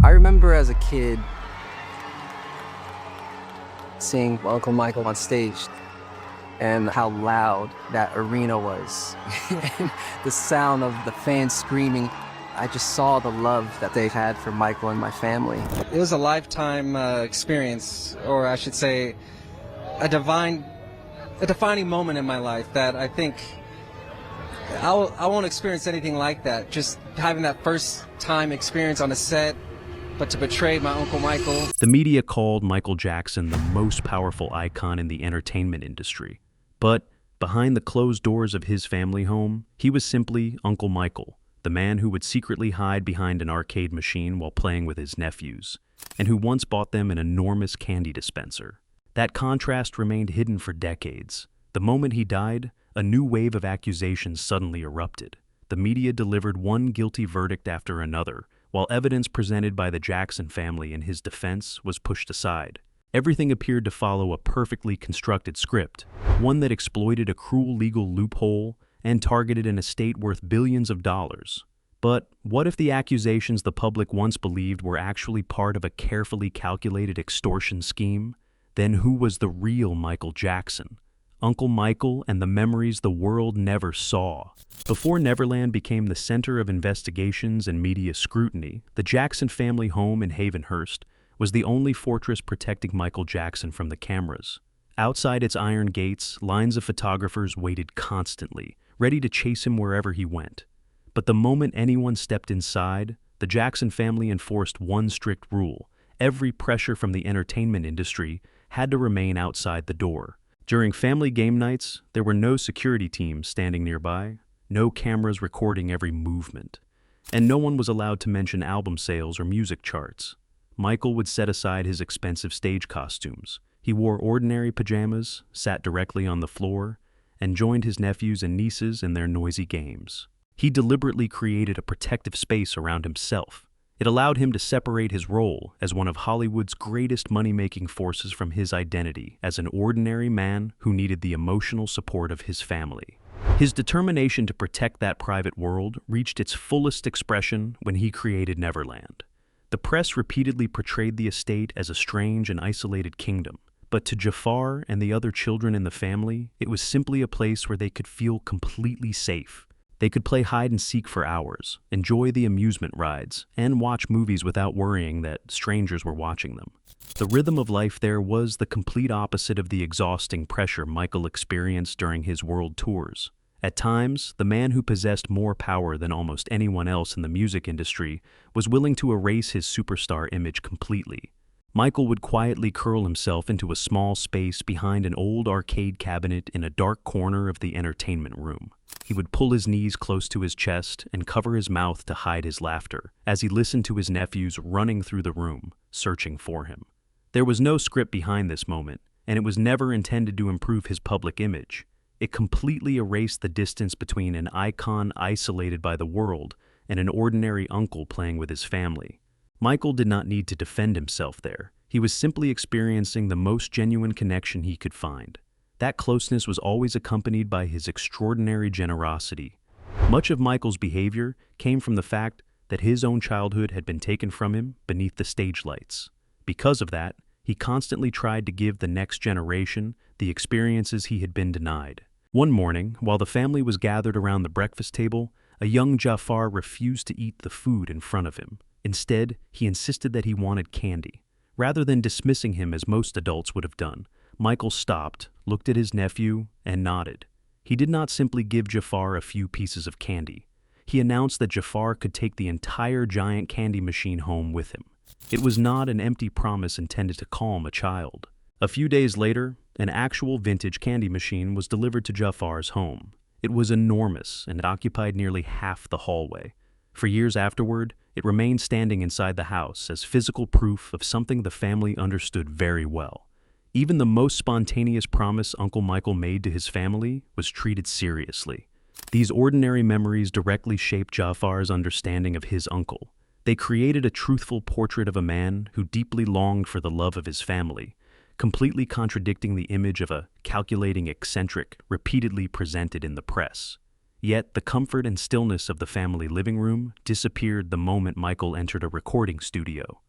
I remember as a kid seeing Uncle Michael on stage and how loud that arena was. And the sound of the fans screaming. I just saw the love that they had for Michael and my family. It was a lifetime experience, or I should say, a defining moment in my life that I think I won't experience anything like that. Just having that first time experience on a set, but to portray my Uncle Michael. The media called Michael Jackson the most powerful icon in the entertainment industry. But behind the closed doors of his family home, he was simply Uncle Michael, the man who would secretly hide behind an arcade machine while playing with his nephews, and who once bought them an enormous candy dispenser. That contrast remained hidden for decades. The moment he died, a new wave of accusations suddenly erupted. The media delivered one guilty verdict after another, while evidence presented by the Jackson family in his defense was pushed aside. Everything appeared to follow a perfectly constructed script, one that exploited a cruel legal loophole and targeted an estate worth billions of dollars. But what if the accusations the public once believed were actually part of a carefully calculated extortion scheme? Then who was the real Michael Jackson? Uncle Michael and the memories the world never saw. Before Neverland became the center of investigations and media scrutiny, the Jackson family home in Havenhurst was the only fortress protecting Michael Jackson from the cameras. Outside its iron gates, lines of photographers waited constantly, ready to chase him wherever he went. But the moment anyone stepped inside, the Jackson family enforced one strict rule: every pressure from the entertainment industry had to remain outside the door. During family game nights, there were no security teams standing nearby, no cameras recording every movement, and no one was allowed to mention album sales or music charts. Michael would set aside his expensive stage costumes. He wore ordinary pajamas, sat directly on the floor, and joined his nephews and nieces in their noisy games. He deliberately created a protective space around himself. It allowed him to separate his role as one of Hollywood's greatest money-making forces from his identity as an ordinary man who needed the emotional support of his family. His determination to protect that private world reached its fullest expression when he created Neverland. The press repeatedly portrayed the estate as a strange and isolated kingdom, but to Jaafar and the other children in the family, it was simply a place where they could feel completely safe. They could play hide and seek for hours, enjoy the amusement rides, and watch movies without worrying that strangers were watching them. The rhythm of life there was the complete opposite of the exhausting pressure Michael experienced during his world tours. At times, the man who possessed more power than almost anyone else in the music industry was willing to erase his superstar image completely. Michael would quietly curl himself into a small space behind an old arcade cabinet in a dark corner of the entertainment room. He would pull his knees close to his chest and cover his mouth to hide his laughter as he listened to his nephews running through the room, searching for him. There was no script behind this moment, and it was never intended to improve his public image. It completely erased the distance between an icon isolated by the world and an ordinary uncle playing with his family. Michael did not need to defend himself there. He was simply experiencing the most genuine connection he could find. That closeness was always accompanied by his extraordinary generosity. Much of Michael's behavior came from the fact that his own childhood had been taken from him beneath the stage lights. Because of that, he constantly tried to give the next generation the experiences he had been denied. One morning, while the family was gathered around the breakfast table, a young Jaafar refused to eat the food in front of him. Instead, he insisted that he wanted candy. Rather than dismissing him as most adults would have done, Michael stopped, looked at his nephew, and nodded. He did not simply give Jaafar a few pieces of candy. He announced that Jaafar could take the entire giant candy machine home with him. It was not an empty promise intended to calm a child. A few days later, an actual vintage candy machine was delivered to Jaafar's home. It was enormous and it occupied nearly half the hallway. For years afterward, it remained standing inside the house as physical proof of something the family understood very well. Even the most spontaneous promise Uncle Michael made to his family was treated seriously. These ordinary memories directly shaped Jaafar's understanding of his uncle. They created a truthful portrait of a man who deeply longed for the love of his family, completely contradicting the image of a calculating eccentric repeatedly presented in the press. Yet the comfort and stillness of the family living room disappeared the moment Michael entered a recording studio.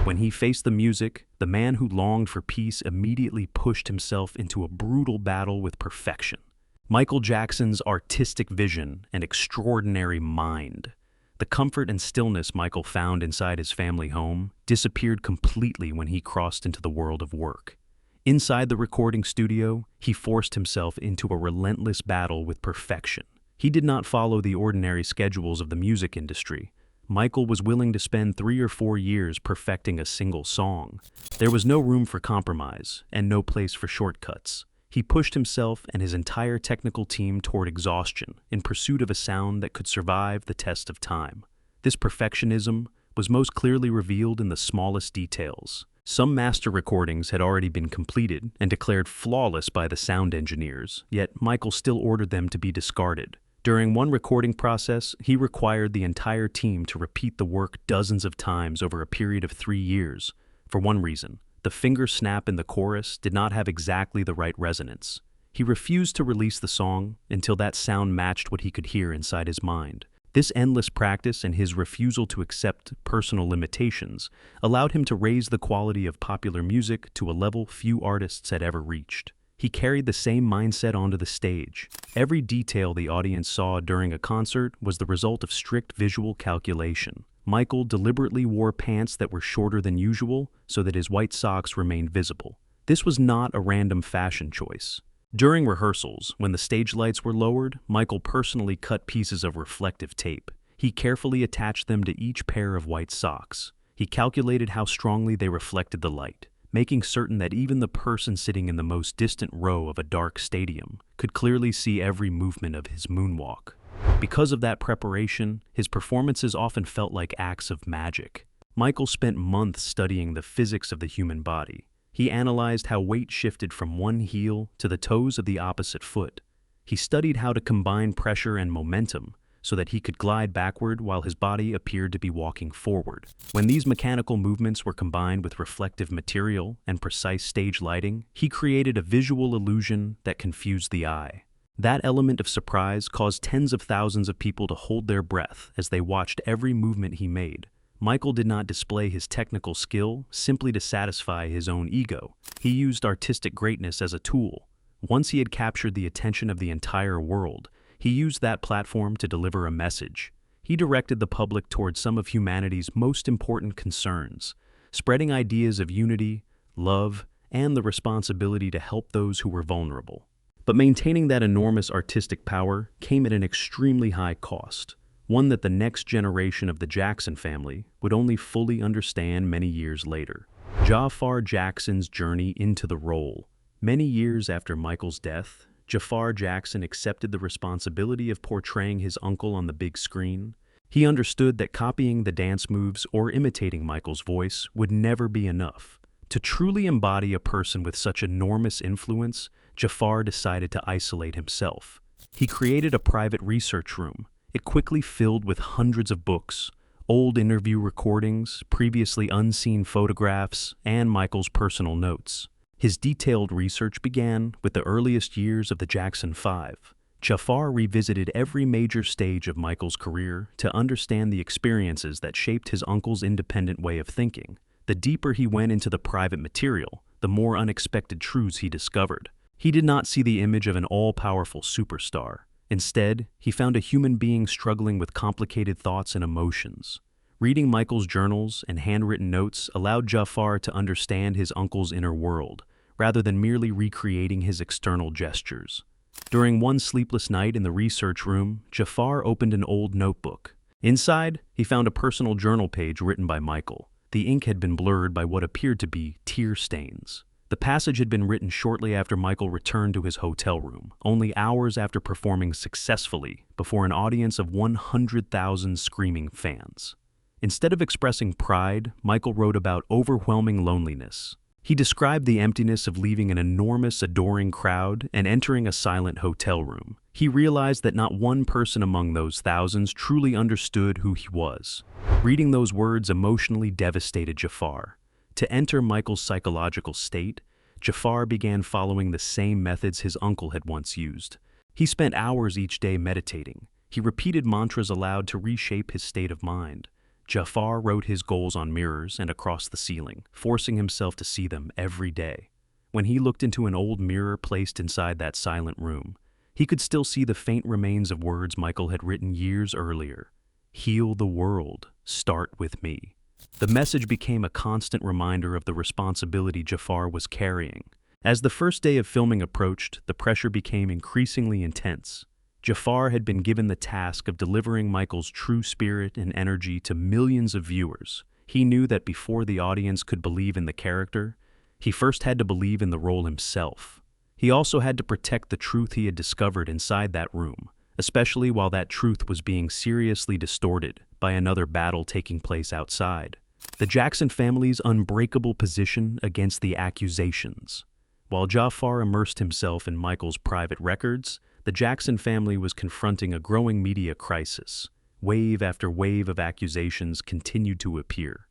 When he faced the music, the man who longed for peace immediately pushed himself into a brutal battle with perfection. Michael Jackson's artistic vision and extraordinary mind. The comfort and stillness Michael found inside his family home disappeared completely when he crossed into the world of work. Inside the recording studio, he forced himself into a relentless battle with perfection. He did not follow the ordinary schedules of the music industry. Michael was willing to spend 3 or 4 years perfecting a single song. There was no room for compromise and no place for shortcuts. He pushed himself and his entire technical team toward exhaustion in pursuit of a sound that could survive the test of time. This perfectionism was most clearly revealed in the smallest details. Some master recordings had already been completed and declared flawless by the sound engineers, yet Michael still ordered them to be discarded. During one recording process, he required the entire team to repeat the work dozens of times over a period of 3 years. For one reason, the finger snap in the chorus did not have exactly the right resonance. He refused to release the song until that sound matched what he could hear inside his mind. This endless practice and his refusal to accept personal limitations allowed him to raise the quality of popular music to a level few artists had ever reached. He carried the same mindset onto the stage. Every detail the audience saw during a concert was the result of strict visual calculation. Michael deliberately wore pants that were shorter than usual so that his white socks remained visible. This was not a random fashion choice. During rehearsals, when the stage lights were lowered, Michael personally cut pieces of reflective tape. He carefully attached them to each pair of white socks. He calculated how strongly they reflected the light, making certain that even the person sitting in the most distant row of a dark stadium could clearly see every movement of his moonwalk. Because of that preparation, his performances often felt like acts of magic. Michael spent months studying the physics of the human body. He analyzed how weight shifted from one heel to the toes of the opposite foot. He studied how to combine pressure and momentum so that he could glide backward while his body appeared to be walking forward. When these mechanical movements were combined with reflective material and precise stage lighting, he created a visual illusion that confused the eye. That element of surprise caused tens of thousands of people to hold their breath as they watched every movement he made. Michael did not display his technical skill simply to satisfy his own ego. He used artistic greatness as a tool. Once he had captured the attention of the entire world, he used that platform to deliver a message. He directed the public towards some of humanity's most important concerns, spreading ideas of unity, love, and the responsibility to help those who were vulnerable. But maintaining that enormous artistic power came at an extremely high cost, one that the next generation of the Jackson family would only fully understand many years later. Jaafar Jackson's journey into the role. Many years after Michael's death, Jaafar Jackson accepted the responsibility of portraying his uncle on the big screen. He understood that copying the dance moves or imitating Michael's voice would never be enough. To truly embody a person with such enormous influence, Jaafar decided to isolate himself. He created a private research room. It quickly filled with hundreds of books, old interview recordings, previously unseen photographs, and Michael's personal notes. His detailed research began with the earliest years of the Jackson 5. Jaafar revisited every major stage of Michael's career to understand the experiences that shaped his uncle's independent way of thinking. The deeper he went into the private material, the more unexpected truths he discovered. He did not see the image of an all-powerful superstar. Instead, he found a human being struggling with complicated thoughts and emotions. Reading Michael's journals and handwritten notes allowed Jaafar to understand his uncle's inner world, rather than merely recreating his external gestures. During one sleepless night in the research room, Jaafar opened an old notebook. Inside, he found a personal journal page written by Michael. The ink had been blurred by what appeared to be tear stains. The passage had been written shortly after Michael returned to his hotel room, only hours after performing successfully before an audience of 100,000 screaming fans. Instead of expressing pride, Michael wrote about overwhelming loneliness. He described the emptiness of leaving an enormous, adoring crowd and entering a silent hotel room. He realized that not one person among those thousands truly understood who he was. Reading those words emotionally devastated Jaafar. To enter Michael's psychological state, Jaafar began following the same methods his uncle had once used. He spent hours each day meditating. He repeated mantras aloud to reshape his state of mind. Jaafar wrote his goals on mirrors and across the ceiling, forcing himself to see them every day. When he looked into an old mirror placed inside that silent room, he could still see the faint remains of words Michael had written years earlier. Heal the world. Start with me. The message became a constant reminder of the responsibility Jaafar was carrying. As the first day of filming approached, the pressure became increasingly intense. Jaafar had been given the task of delivering Michael's true spirit and energy to millions of viewers. He knew that before the audience could believe in the character, he first had to believe in the role himself. He also had to protect the truth he had discovered inside that room, especially while that truth was being seriously distorted by another battle taking place outside. The Jackson family's unbreakable position against the accusations. While Jaafar immersed himself in Michael's private records, the Jackson family was confronting a growing media crisis. Wave after wave of accusations continued to appear.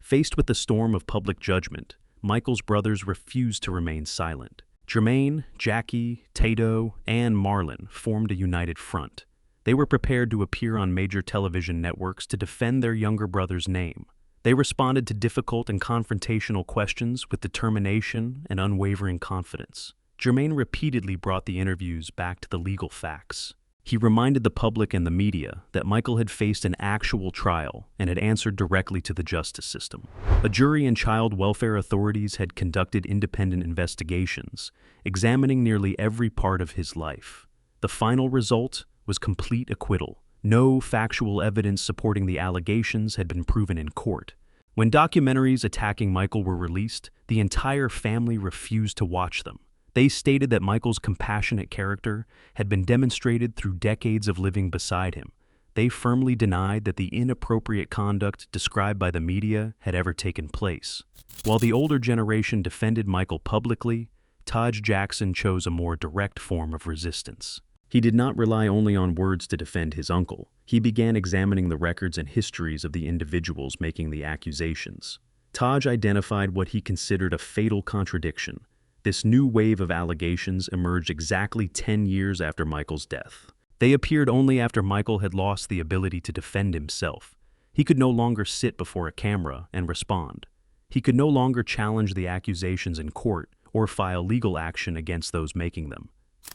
Faced with the storm of public judgment, Michael's brothers refused to remain silent. Jermaine, Jackie, Tato, and Marlon formed a united front. They were prepared to appear on major television networks to defend their younger brother's name. They responded to difficult and confrontational questions with determination and unwavering confidence. Jermaine repeatedly brought the interviews back to the legal facts. He reminded the public and the media that Michael had faced an actual trial and had answered directly to the justice system. A jury and child welfare authorities had conducted independent investigations, examining nearly every part of his life. The final result was complete acquittal. No factual evidence supporting the allegations had been proven in court. When documentaries attacking Michael were released, the entire family refused to watch them. They stated that Michael's compassionate character had been demonstrated through decades of living beside him. They firmly denied that the inappropriate conduct described by the media had ever taken place. While the older generation defended Michael publicly, Taj Jackson chose a more direct form of resistance. He did not rely only on words to defend his uncle. He began examining the records and histories of the individuals making the accusations. Taj identified what he considered a fatal contradiction. This new wave of allegations emerged exactly 10 years after Michael's death. They appeared only after Michael had lost the ability to defend himself. He could no longer sit before a camera and respond. He could no longer challenge the accusations in court or file legal action against those making them.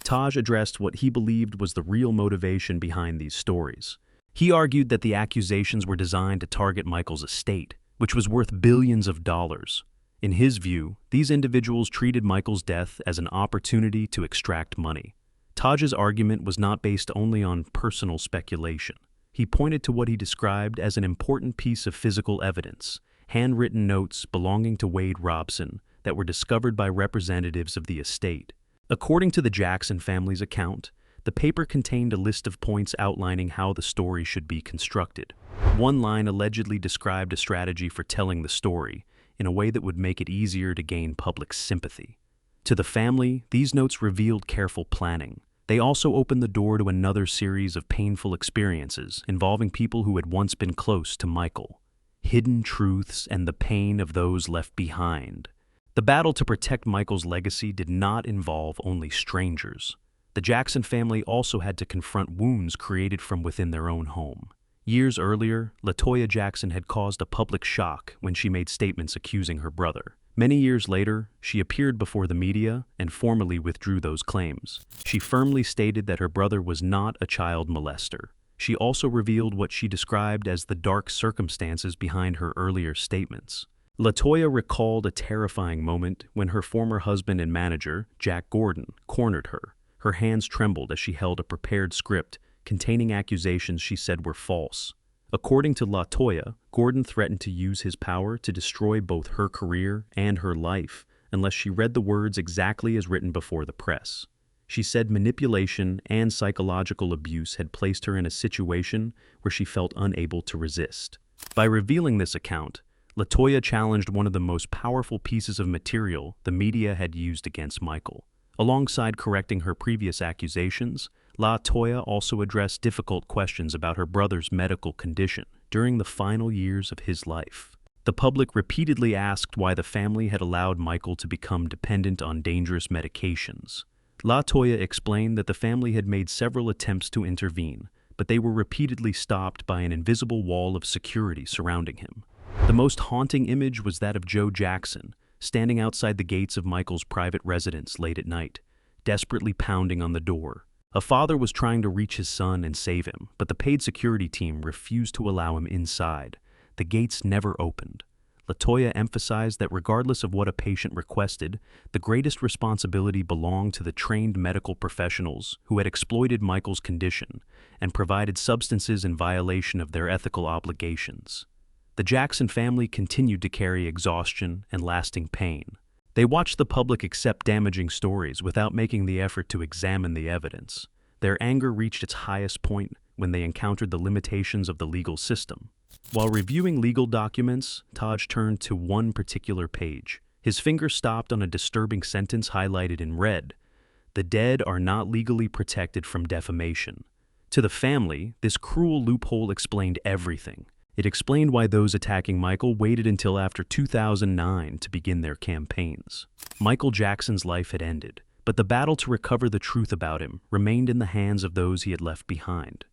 Taj addressed what he believed was the real motivation behind these stories. He argued that the accusations were designed to target Michael's estate, which was worth billions of dollars. In his view, these individuals treated Michael's death as an opportunity to extract money. Taj's argument was not based only on personal speculation. He pointed to what he described as an important piece of physical evidence, handwritten notes belonging to Wade Robson that were discovered by representatives of the estate. According to the Jackson family's account, the paper contained a list of points outlining how the story should be constructed. One line allegedly described a strategy for telling the story in a way that would make it easier to gain public sympathy. To the family, these notes revealed careful planning. They also opened the door to another series of painful experiences involving people who had once been close to Michael. Hidden truths and the pain of those left behind. The battle to protect Michael's legacy did not involve only strangers. The Jackson family also had to confront wounds created from within their own home. Years earlier, LaToya Jackson had caused a public shock when she made statements accusing her brother. Many years later, she appeared before the media and formally withdrew those claims. She firmly stated that her brother was not a child molester. She also revealed what she described as the dark circumstances behind her earlier statements. LaToya recalled a terrifying moment when her former husband and manager, Jack Gordon, cornered her. Her hands trembled as she held a prepared script containing accusations she said were false. According to LaToya, Gordon threatened to use his power to destroy both her career and her life unless she read the words exactly as written before the press. She said manipulation and psychological abuse had placed her in a situation where she felt unable to resist. By revealing this account, LaToya challenged one of the most powerful pieces of material the media had used against Michael. Alongside correcting her previous accusations, LaToya also addressed difficult questions about her brother's medical condition during the final years of his life. The public repeatedly asked why the family had allowed Michael to become dependent on dangerous medications. LaToya explained that the family had made several attempts to intervene, but they were repeatedly stopped by an invisible wall of security surrounding him. The most haunting image was that of Joe Jackson, standing outside the gates of Michael's private residence late at night, desperately pounding on the door. A father was trying to reach his son and save him, but the paid security team refused to allow him inside. The gates never opened. LaToya emphasized that regardless of what a patient requested, the greatest responsibility belonged to the trained medical professionals who had exploited Michael's condition and provided substances in violation of their ethical obligations. The Jackson family continued to carry exhaustion and lasting pain. They watched the public accept damaging stories without making the effort to examine the evidence. Their anger reached its highest point when they encountered the limitations of the legal system. While reviewing legal documents, Taj turned to one particular page. His finger stopped on a disturbing sentence highlighted in red. "The dead are not legally protected from defamation." To the family, this cruel loophole explained everything. It explained why those attacking Michael waited until after 2009 to begin their campaigns. Michael Jackson's life had ended, but the battle to recover the truth about him remained in the hands of those he had left behind.